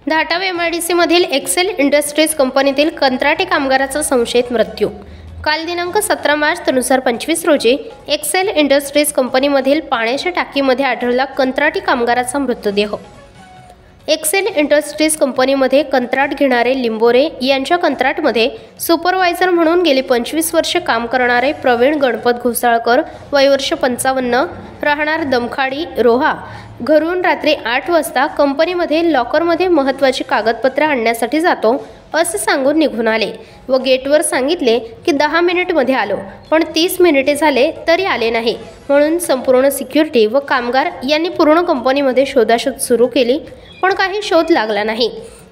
Dhatav MIDCमधील Excel industries कंपनीतील कंत्राटी कामगाराचा संशयित मृत्यू। काल दिनांक 17 मार्च 2025 रोजी एक्सेल इंडस्ट्रीज कंपनीमधील पाण्याच्या टाकीमध्ये आढळला कंत्राटी कामगाराचा मृतदेह। एक्सेल इंडस्ट्रीज कंपनीमध्ये कंत्राट घेणारे लिंबोरे यांच्या कंत्राटमध्ये सुपरवायझर म्हणून गेली 25 वर्षे काम करणारे प्रवीण गणपत घोसाळकर, वय वर्ष 55, राहणार दमखाडी रोहा, घरून रात्री 8 वाजता कंपनीमध्ये लॉकरमध्ये महत्त्वाची कागदपत्रे आणण्यासाठी जातो असे सांगून निघून आले व गेटवर सांगितले की 10 मिनिटमध्ये आलो, पण 30 मिनिटे झाले तरी आले नाही। म्हणून संपूर्ण सिक्युरिटी व कामगार यांनी पूर्ण कंपनीमध्ये शोधाशोध सुरू केली, पण काही शोध लागला नाही।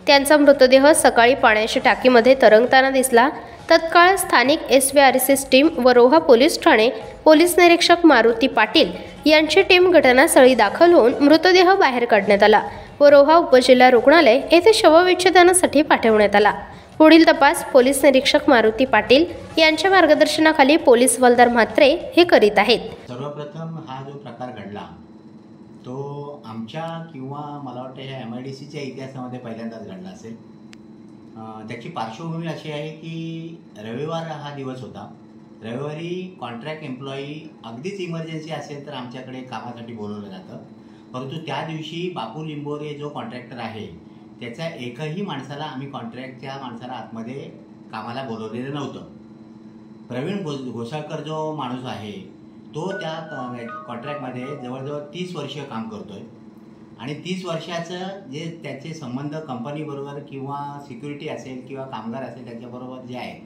त्यांचा मृतदेह सकाळी पाण्याच्या टाकीमध्ये तरंगताना दिसला। तत्काळ स्थानिक SVRCS टीम व रोहा पोलीस ठाणे पोलीस निरीक्षक मारुती पाटील यांची टीम घटनास्थळी दाखल होऊन मृतदेह बाहेर काढण्यात आला व रोहा उपजिल्हा रुग्णालय येथे शवविच्छेदनासाठी पाठवण्यात आला। पुढील तपास पोलीस निरीक्षक मारुती पाटील यांच्या मार्गदर्शनाखाली पोलीस हवालदार म्हात्रे हे करीत आहेत। सर्वप्रथम हा जो प्रकार घडला तो आमच्या किंवा मला वाटतं ह्या MIDCच्या इतिहासामध्ये पहिल्यांदाच घडला असेल। त्याची पार्श्वभूमी अशी आहे की रविवार हा दिवस होता। रविवारी कॉन्ट्रॅक्ट एम्प्लॉई अगदीच इमर्जन्सी असेल तर आमच्याकडे कामासाठी बोलवलं जातं, परंतु त्या दिवशी बापू लिंबोरे जो कॉन्ट्रॅक्टर आहे त्याच्या एकही माणसाला आम्ही कॉन्ट्रॅक्टच्या माणसाला आतमध्ये कामाला बोलवलेलं नव्हतं। प्रवीण घोसाळकर जो माणूस आहे तो त्या कॉन्ट्रॅक्टमध्ये जवळजवळ 30 वर्ष काम करतोय आणि 30 वर्षाचं जे त्याचे संबंध कंपनीबरोबर किंवा सिक्युरिटी असेल किंवा कामगार असेल त्याच्याबरोबर जे आहे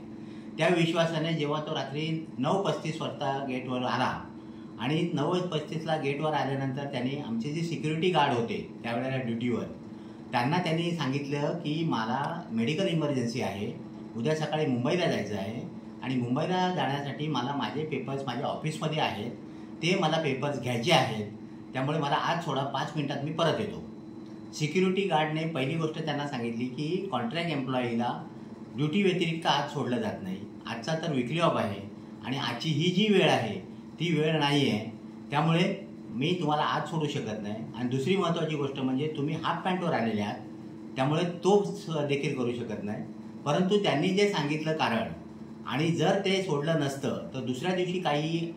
त्या विश्वासाने जेव्हा तो रात्री 9:35 वाजता गेटवर आला आणि 9:35ला गेटवर आल्यानंतर त्यांनी आमचे जे सिक्युरिटी गार्ड होते त्यावेळेला ड्युटीवर त्यांनी सांगितलं की मला मेडिकल इमर्जन्सी आहे, उद्या सकाळी मुंबईला जायचं आहे आणि मुंबईला जाण्यासाठी मला माझे पेपर्स माझ्या ऑफिसमध्ये आहेत, ते मला पेपर्स घ्यायचे आहेत, त्यामुळे मला आज सोडा, 5 मिनिटात मी परत येतो। सिक्युरिटी गार्डने पहिली गोष्ट त्यांना सांगितली की कॉन्ट्रॅक्ट एम्प्लॉईला ड्युटी व्यतिरिक्त आज सोडलं जात नाही, आजचा तर विकली ऑफ आहे आणि आजची ही जी वेळ आहे ती वेळ नाही आहे, त्यामुळे मी तुम्हाला आज सोडू शकत नाही। आणि दुसरी महत्त्वाची गोष्ट म्हणजे तुम्ही हाफ पॅन्टवर आलेले आहात, त्यामुळे तो देखील करू शकत नाही। परंतु त्यांनी जे सांगितलं कारण आणि जर ते सोडलं नसतं तर दुसऱ्या दिवशी काही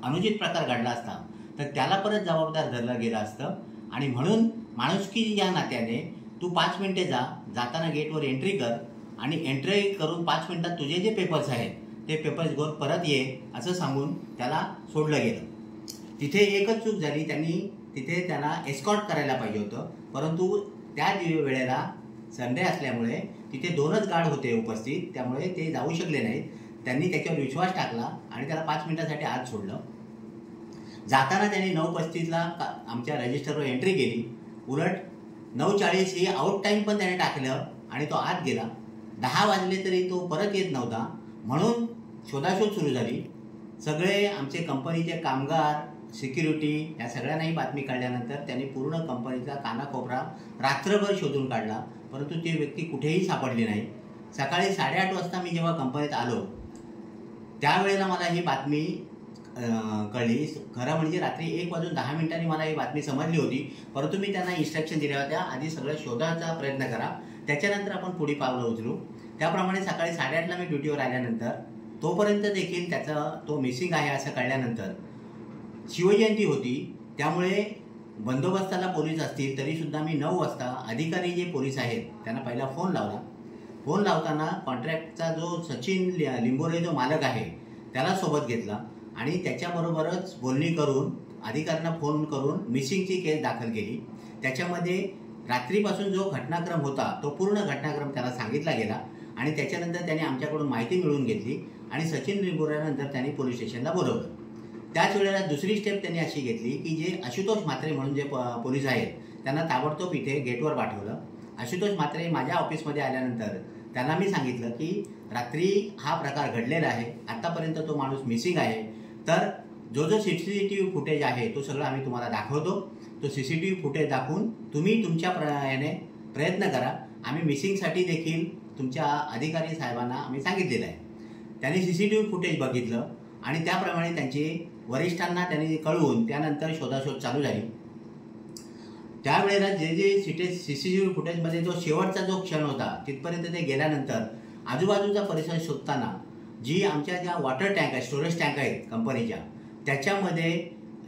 अनुचित प्रकार घडला असता तर त्याला परत जबाबदार धरलं गेलं असतं आणि म्हणून माणुसकी या नात्याने तू 5 मिनिटे जाताना गेटवर एंट्री कर आणि एंट्री करून 5 मिनिटात तुझे जे पेपर्स आहेत ते पेपर्स घेऊन परत ये असं सांगून त्याला सोडलं गेलं। तिथे एकच चूक झाली, तिथे त्यांना एस्कॉर्ट करायला पाहिजे होतं, परंतु त्या वेळेला संडे असल्यामुळे तिथे 2च गार्ड होते उपस्थित, त्यामुळे ते जाऊ शकले नाहीत। त्यांनी त्याच्यावर विश्वास टाकला आणि त्याला 5 मिनिटासाठी आत सोडलं। जाताना त्यांनी 9:35ला आमच्या रजिस्टरवर एंट्री केली, उलट 9:40 ही आउट टाईम पण त्याने टाकलं आणि तो आत गेला। 10 वाजले तरी तो परत येत नव्हता, म्हणून शोधाशोध सुरू झाली। सगळे आमचे कंपनीचे कामगार, सिक्युरिटी या सगळ्यांनाही बातमी कळल्यानंतर त्यांनी पूर्ण कंपनीचा कानाकोपरा रात्रभर शोधून काढला, परंतु ती व्यक्ती कुठेही सापडली नाही। सकाळी 8:30 वाजता मी जेव्हा कंपनीत आलो त्यावेळेला मला ही बातमी कळली। खरं म्हणजे रात्री 1:10 मला ही बातमी समजली होती, परंतु मी त्यांना इन्स्ट्रक्शन दिल्या होत्या आधी सगळं शोधायचा प्रयत्न करा, त्याच्यानंतर आपण पुढे पावलं उचलू। त्याप्रमाणे सकाळी 8:30ला मी ड्युटीवर आल्यानंतर तोपर्यंत देखील तो मिसिंग आहे असं कळल्यानंतर शिवजयंती होती, त्यामुळे बंदोबस्ताला पोलीस असतील तरीसुद्धा मी 9 वाजता अधिकारी जे पोलीस आहेत त्यांना पहिला फोन लावला। फोन लावताना कॉन्ट्रॅक्टचा जो सचिन लिंबोरे जो मालक आहे त्याला सोबत घेतला आणि त्याच्याबरोबरच बोलणी करून अधिकाऱ्यांना फोन करून मिसिंगची केस दाखल केली। त्याच्यामध्ये रात्रीपासून जो घटनाक्रम होता तो पूर्ण घटनाक्रम त्याला सांगितला गेला आणि त्याच्यानंतर त्यांनी आमच्याकडून माहिती मिळवून घेतली आणि सचिन लिंबोरेनंतर त्यांनी पोलीस स्टेशनला बोलवलं। त्याच वेळेला दुसरी स्टेप त्यांनी अशी घेतली की जे आशुतोष म्हात्रे म्हणून जे पोलीस आहेत त्यांना ताबडतोब इथे गेटवर पाठवलं। आशुतोष म्हात्रे माझ्या ऑफिसमध्ये आल्यानंतर त्यांना मी सांगितलं की रात्री हा प्रकार घडलेला आहे, आतापर्यंत तो माणूस मिसिंग आहे, तर जो CCTV फुटेज आहे तो सगळं आम्ही तुम्हाला दाखवतो, तो CCTV फुटेज दाखवून तुम्ही तुमच्या प्रयत्न करा। आम्ही मिसिंगसाठी देखील तुमच्या अधिकारी साहेबांना आम्ही सांगितलेलं आहे। त्यांनी CCTV फुटेज बघितलं आणि त्याप्रमाणे त्यांचे वरिष्ठांना त्यांनी कळवून त्यानंतर शोधाशोध चालू झाली। त्यावेळेला जे CCTV फुटेजमध्ये जो शेवटचा जो क्षण होता तिथपर्यंत ते गेल्यानंतर आजूबाजूचा परिसर शोधताना जी आमच्या ज्या वॉटर टँक आहे, स्टोरेज टँक आहेत कंपनीच्या, त्याच्यामध्ये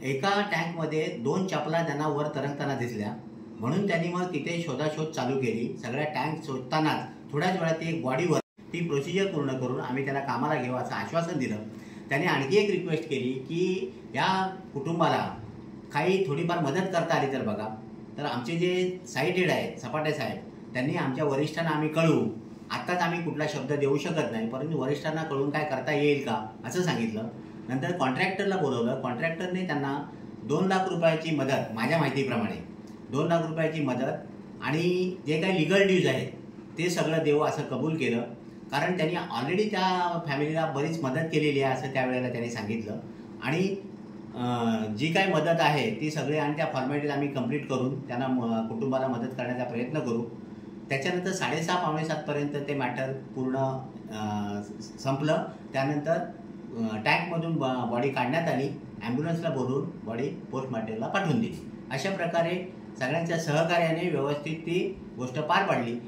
एका टँकमध्ये 2 चपला त्यांना वर तरंगताना दिसल्या. म्हणून त्यांनी मग तिथे शोधाशोध चालू केली. सगळ्या टँक शोधतानाच थोड्याच वेळात ती एक बॉडीवर ती प्रोसिजर पूर्ण करून आम्ही त्याला कामाला घेऊ असं आश्वासन दिलं. त्यांनी आणखी एक रिक्वेस्ट केली की या कुटुंबाला काही थोडीफार मदत करता आली तर बघा. तर आमचे जे साईट हेड आहेत सपाटे साहेब, त्यांनी आमच्या वरिष्ठांना आम्ही कळवू, आत्ताच आम्ही कुठला शब्द देऊ शकत नाही, परंतु वरिष्ठांना कळून काय करता येईल का असं सांगितलं. नंतर कॉन्ट्रॅक्टरला बोलवलं. कॉन्ट्रॅक्टरने त्यांना 2 लाख रुपयाची मदत, माझ्या माहितीप्रमाणे 2 लाख रुपयाची मदत आणि जे काही लिगल ड्यूज आहेत ते सगळं देऊ असं कबूल केलं. कारण त्यांनी ऑलरेडी त्या फॅमिलीला बरीच मदत केलेली आहे असं त्यावेळेला त्यांनी सांगितलं. आणि जी काही मदत आहे ती सगळी आणि त्या फॉर्मॅलिटीज आम्ही कंप्लीट करून त्यांना कुटुंबाला मदत करण्याचा प्रयत्न करू. त्याच्यानंतर 6:30 पावणे 7 पर्यंत ते मॅटर पूर्ण संपलं. त्यानंतर टँकमधून बॉडी काढण्यात आली. ॲम्ब्युलन्सला बोलवून बॉडी पोस्टमॉर्टमला पाठवून दिली. अशा प्रकारे सगळ्यांच्या सहकार्याने व्यवस्थित ती गोष्ट पार पाडली.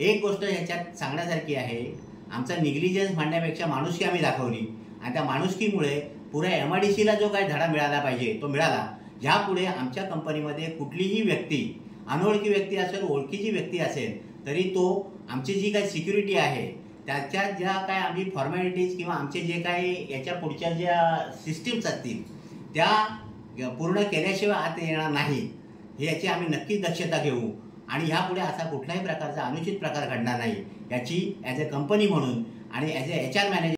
एक गोष्ट ह्याच्यात सांगण्यासारखी आहे, आमचा निग्लिजन्स म्हणण्यापेक्षा माणुसकी आम्ही दाखवली आणि त्या माणुसकीमुळे पुऱ्या MIDCला जो काही धडा मिळाला पाहिजे तो मिळाला. यापुढे आमच्या कंपनीमध्ये कुठलीही व्यक्ती, अनोळखी व्यक्ती असेल, ओळखीची व्यक्ती असेल, तरी तो आमची जी काही सिक्युरिटी आहे त्याच्या ज्या काय आम्ही फॉर्मॅलिटीज किंवा आमचे जे काही याच्या पुढच्या ज्या सिस्टीम्स असतील त्या पूर्ण केल्याशिवाय आत येणार नाही, हे याची आम्ही नक्कीच दक्षता घेऊ. आणि ह्यापुढे असा कुठल्याही प्रकारचा अनुचित प्रकार घडणार नाही याची ॲज अ कंपनी म्हणून आणि ॲज अ HR मॅनेजर